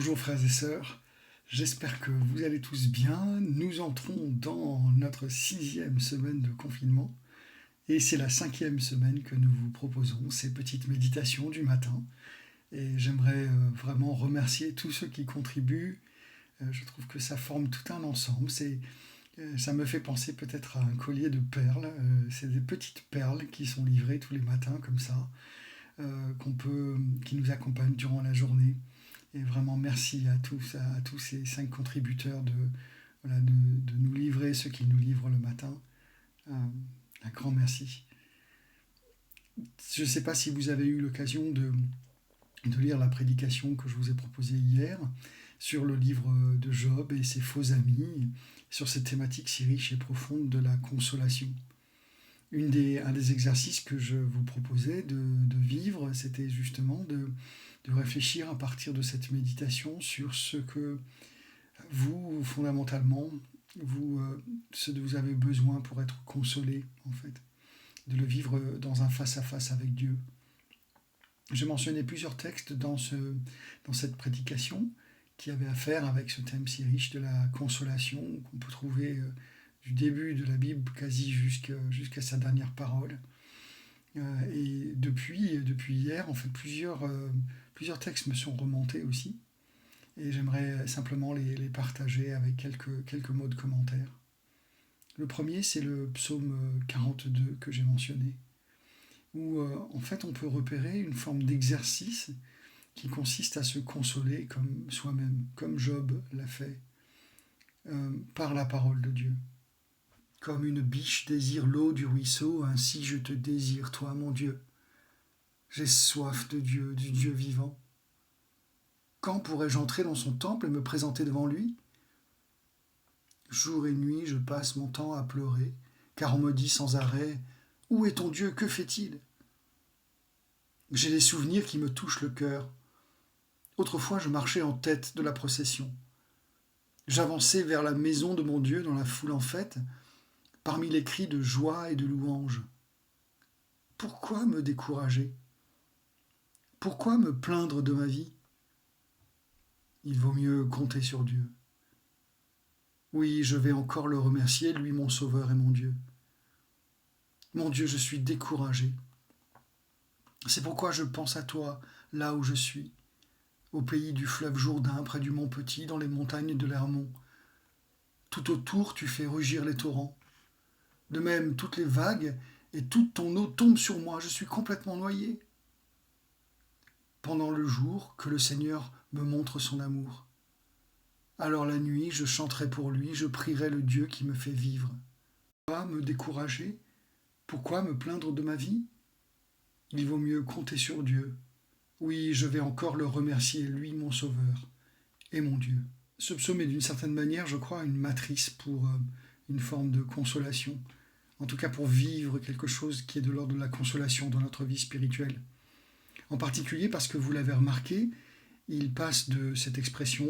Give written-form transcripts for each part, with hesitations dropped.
Bonjour frères et sœurs, j'espère que vous allez tous bien. Nous entrons dans notre 6e semaine de confinement et c'est la 5e semaine que nous vous proposons ces petites méditations du matin. Et j'aimerais vraiment remercier tous ceux qui contribuent. Je trouve que ça forme tout un ensemble. Ça me fait penser peut-être à un collier de perles. C'est des petites perles qui sont livrées tous les matins comme ça, qui nous accompagnent durant la journée. Et vraiment merci à tous ces 5 contributeurs de nous livrer ce qu'ils nous livrent le matin. Un grand merci. Je ne sais pas si vous avez eu l'occasion de lire la prédication que je vous ai proposée hier sur le livre de Job et ses faux amis, sur cette thématique si riche et profonde de la consolation. Un des exercices que je vous proposais de vivre, c'était justement de réfléchir à partir de cette méditation sur ce que vous, fondamentalement, ce dont vous avez besoin pour être consolé, en fait. De le vivre dans un face-à-face avec Dieu. J'ai mentionné plusieurs textes dans cette prédication qui avaient à faire avec ce thème si riche de la consolation qu'on peut trouver du début de la Bible quasi jusqu'à sa dernière parole. Et depuis hier, en fait, plusieurs textes me sont remontés aussi. Et j'aimerais simplement les partager avec quelques mots de commentaire. Le premier, c'est le psaume 42 que j'ai mentionné, où en fait on peut repérer une forme d'exercice qui consiste à se consoler comme soi-même, comme Job l'a fait, par la parole de Dieu. Comme une biche désire l'eau du ruisseau, ainsi je te désire, toi, mon Dieu. J'ai soif de Dieu, du Dieu vivant. Quand pourrais-je entrer dans son temple et me présenter devant lui ? Jour et nuit, je passe mon temps à pleurer, car on me dit sans arrêt « Où est ton Dieu ? Que fait-il » J'ai des souvenirs qui me touchent le cœur. Autrefois, je marchais en tête de la procession. J'avançais vers la maison de mon Dieu dans la foule en fête, parmi les cris de joie et de louange. Pourquoi me décourager ? Pourquoi me plaindre de ma vie ? Il vaut mieux compter sur Dieu. Oui, je vais encore le remercier, lui mon Sauveur et mon Dieu. Mon Dieu, je suis découragé. C'est pourquoi je pense à toi, là où je suis, au pays du fleuve Jourdain, près du mont Petit, dans les montagnes de l'Hermont. Tout autour, tu fais rugir les torrents. De même, toutes les vagues et toute ton eau tombent sur moi, je suis complètement noyé. Pendant le jour, que le Seigneur me montre son amour. Alors la nuit, je chanterai pour lui, je prierai le Dieu qui me fait vivre. Pourquoi me décourager ? Pourquoi me plaindre de ma vie ? Il vaut mieux compter sur Dieu. Oui, je vais encore le remercier, lui mon Sauveur et mon Dieu. Ce psaume est d'une certaine manière, je crois, une matrice pour une forme de consolation. En tout cas pour vivre quelque chose qui est de l'ordre de la consolation dans notre vie spirituelle. En particulier parce que vous l'avez remarqué, il passe de cette expression,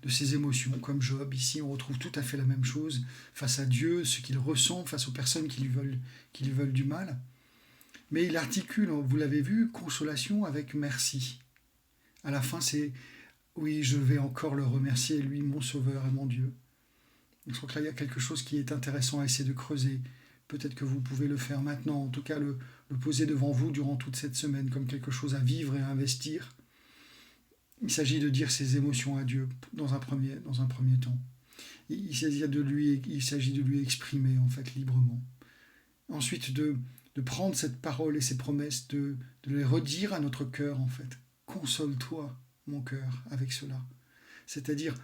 de ses émotions, comme Job. Ici, on retrouve tout à fait la même chose face à Dieu, ce qu'il ressent face aux personnes qui lui veulent du mal. Mais il articule, vous l'avez vu, consolation avec merci. À la fin, c'est « Oui, je vais encore le remercier, lui, mon Sauveur et mon Dieu ». Je crois que là, il y a quelque chose qui est intéressant à essayer de creuser. Peut-être que vous pouvez le faire maintenant, en tout cas le poser devant vous durant toute cette semaine comme quelque chose à vivre et à investir. Il s'agit de dire ses émotions à Dieu dans un premier temps. Il s'agit de lui exprimer en fait librement. Ensuite de prendre cette parole et ces promesses, de les redire à notre cœur en fait. Console-toi, mon cœur, avec cela. C'est-à-dire,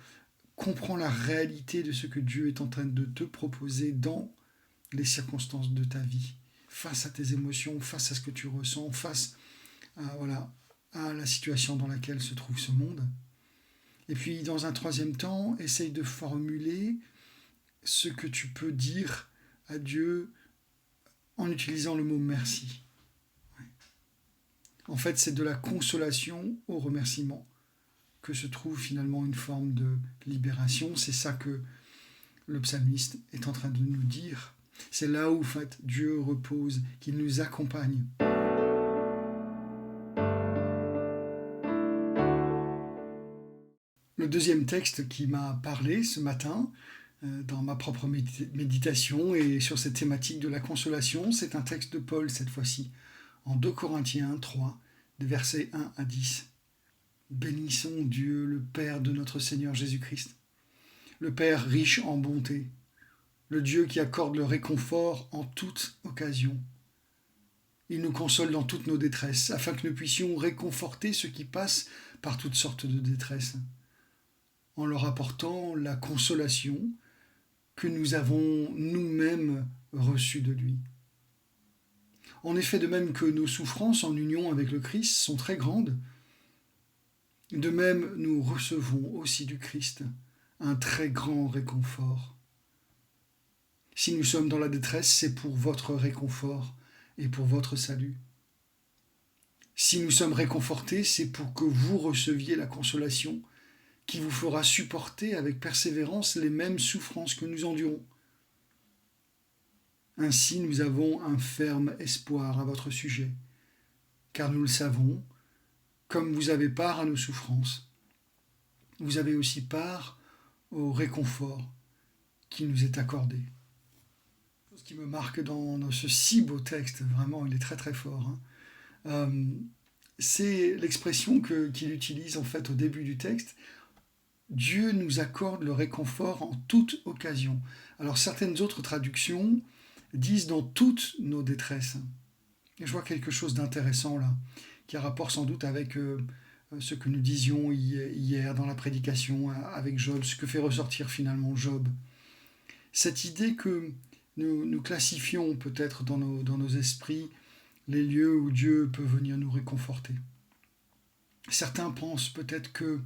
comprends la réalité de ce que Dieu est en train de te proposer dans les circonstances de ta vie, face à tes émotions, face à ce que tu ressens, face à la situation dans laquelle se trouve ce monde. Et puis, dans un troisième temps, essaye de formuler ce que tu peux dire à Dieu en utilisant le mot merci. En fait, c'est de la consolation au remerciement que se trouve finalement une forme de libération. C'est ça que le psalmiste est en train de nous dire. C'est là où en fait, Dieu repose, qu'il nous accompagne. deuxième texte qui m'a parlé ce matin, dans ma propre méditation et sur cette thématique de la consolation, c'est un texte de Paul cette fois-ci, en 2 Corinthiens 3, des versets 1 à 10. Bénissons Dieu, le Père de notre Seigneur Jésus-Christ, le Père riche en bonté, le Dieu qui accorde le réconfort en toute occasion. Il nous console dans toutes nos détresses, afin que nous puissions réconforter ceux qui passent par toutes sortes de détresses, en leur apportant la consolation que nous avons nous-mêmes reçue de lui. En effet, de même que nos souffrances en union avec le Christ sont très grandes, de même nous recevons aussi du Christ un très grand réconfort. Si nous sommes dans la détresse, c'est pour votre réconfort et pour votre salut. Si nous sommes réconfortés, c'est pour que vous receviez la consolation qui vous fera supporter avec persévérance les mêmes souffrances que nous endurons. Ainsi, nous avons un ferme espoir à votre sujet, car nous le savons, comme vous avez part à nos souffrances, vous avez aussi part au réconfort qui nous est accordé. Ce qui me marque dans ce si beau texte, vraiment, il est très très fort, c'est l'expression qu'il utilise en fait au début du texte. Dieu nous accorde le réconfort en toute occasion. Alors certaines autres traductions disent dans toutes nos détresses. Et je vois quelque chose d'intéressant là, qui a rapport sans doute avec ce que nous disions hier dans la prédication avec Job, ce que fait ressortir finalement Job. Cette idée que nous classifions peut-être dans nos esprits les lieux où Dieu peut venir nous réconforter. Certains pensent peut-être que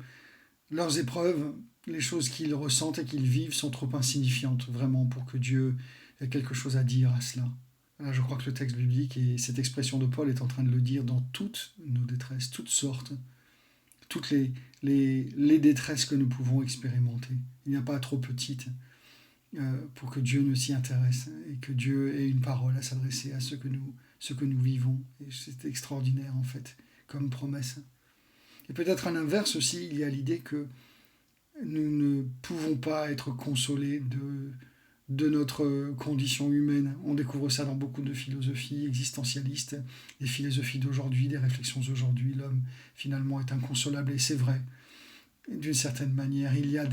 leurs épreuves, les choses qu'ils ressentent et qu'ils vivent sont trop insignifiantes vraiment pour que Dieu ait quelque chose à dire à cela. Là, je crois que le texte biblique et cette expression de Paul est en train de le dire dans toutes nos détresses, toutes sortes, toutes les détresses que nous pouvons expérimenter. Il n'y a pas trop petite pour que Dieu ne s'y intéresse et que Dieu ait une parole à s'adresser à ce que nous vivons. Et c'est extraordinaire en fait, comme promesse. Et peut-être à l'inverse aussi, il y a l'idée que nous ne pouvons pas être consolés de notre condition humaine. On découvre ça dans beaucoup de philosophies existentialistes, des philosophies d'aujourd'hui, des réflexions d'aujourd'hui. L'homme, finalement, est inconsolable, et c'est vrai. D'une certaine manière, il y a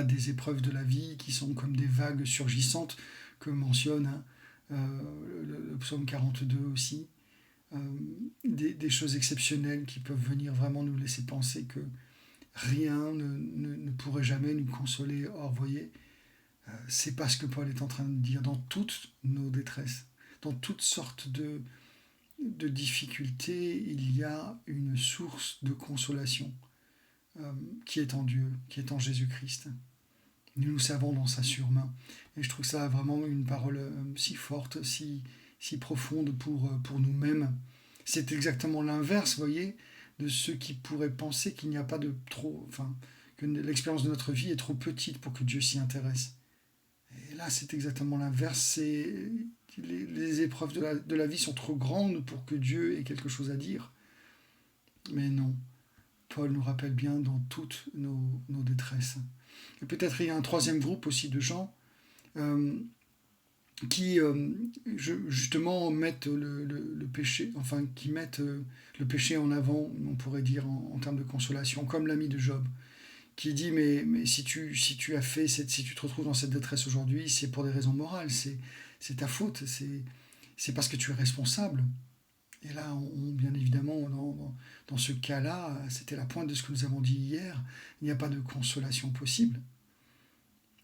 des épreuves de la vie qui sont comme des vagues surgissantes, que mentionne le psaume 42 aussi. Des choses exceptionnelles qui peuvent venir vraiment nous laisser penser que rien ne pourrait jamais nous consoler. Or, voyez, c'est pas ce que Paul est en train de dire dans toutes nos détresses, dans toutes sortes de difficultés, il y a une source de consolation qui est en Dieu, qui est en Jésus-Christ. Nous le savons dans sa surmain. Et je trouve ça vraiment une parole si forte, si profonde pour nous-mêmes. C'est exactement l'inverse, voyez, de ceux qui pourraient penser qu'il n'y a pas de trop... que l'expérience de notre vie est trop petite pour que Dieu s'y intéresse. Et là, c'est exactement l'inverse. Les épreuves de la vie sont trop grandes pour que Dieu ait quelque chose à dire. Mais non, Paul nous rappelle bien dans toutes nos détresses. Et peut-être il y a un troisième groupe aussi de gens qui justement mettent le péché, qui mettent le péché en avant, on pourrait dire en termes de consolation, comme l'ami de Job, qui dit mais si tu as fait si tu te retrouves dans cette détresse aujourd'hui, c'est pour des raisons morales, c'est ta faute, c'est parce que tu es responsable. Et là, bien évidemment, dans ce cas-là, c'était la pointe de ce que nous avons dit hier, il n'y a pas de consolation possible.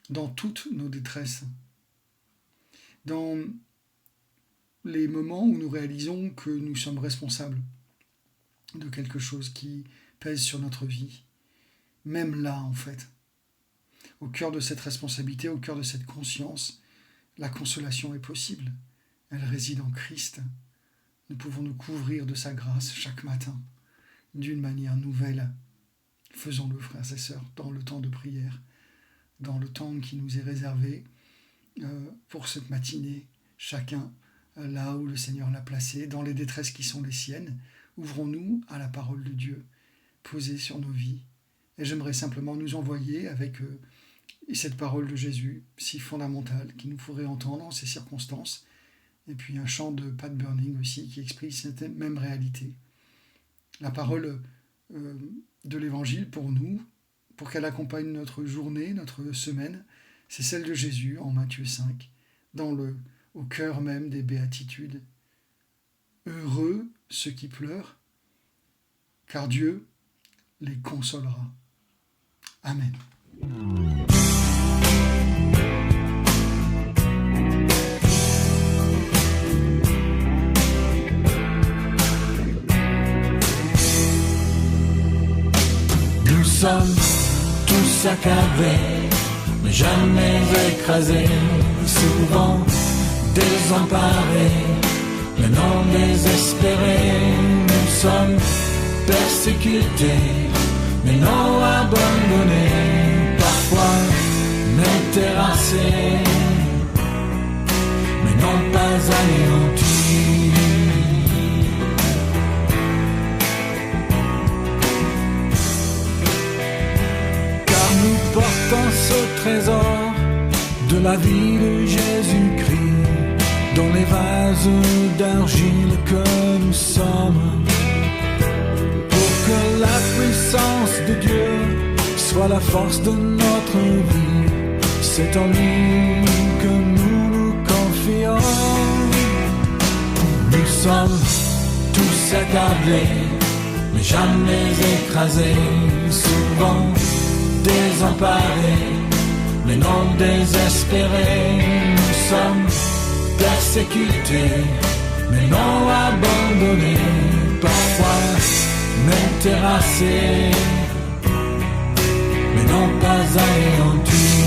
Dans toutes nos détresses, dans les moments où nous réalisons que nous sommes responsables de quelque chose qui pèse sur notre vie, même là, en fait, au cœur de cette responsabilité, au cœur de cette conscience, la consolation est possible. Elle réside en Christ. Nous pouvons nous couvrir de sa grâce chaque matin, d'une manière nouvelle. Faisons-le, frères et sœurs, dans le temps de prière, dans le temps qui nous est réservé pour cette matinée, chacun là où le Seigneur l'a placé, dans les détresses qui sont les siennes. Ouvrons-nous à la parole de Dieu, posée sur nos vies, Et j'aimerais simplement nous envoyer avec cette parole de Jésus si fondamentale qu'il nous faudrait entendre en ces circonstances. Et puis un chant de Pat Burning aussi qui exprime cette même réalité. La parole de l'Évangile pour nous, pour qu'elle accompagne notre journée, notre semaine, c'est celle de Jésus en Matthieu 5, au cœur même des béatitudes. Heureux ceux qui pleurent, car Dieu les consolera. Amen. Nous sommes tous accablés, mais jamais écrasés, souvent désemparés, mais non désespérés. Nous sommes persécutés, mais non abandonnés, parfois mais terrassés, mais non pas anéantis. Car nous portons ce trésor de la vie de Jésus-Christ dans les vases d'argile que nous sommes, que la puissance de Dieu soit la force de notre vie. C'est en lui que nous nous confions. Nous sommes tous accablés, mais jamais écrasés, souvent désemparés, mais non désespérés. Nous sommes persécutés, mais non abandonnés, parfois mais terrassés, mais non pas anéantis.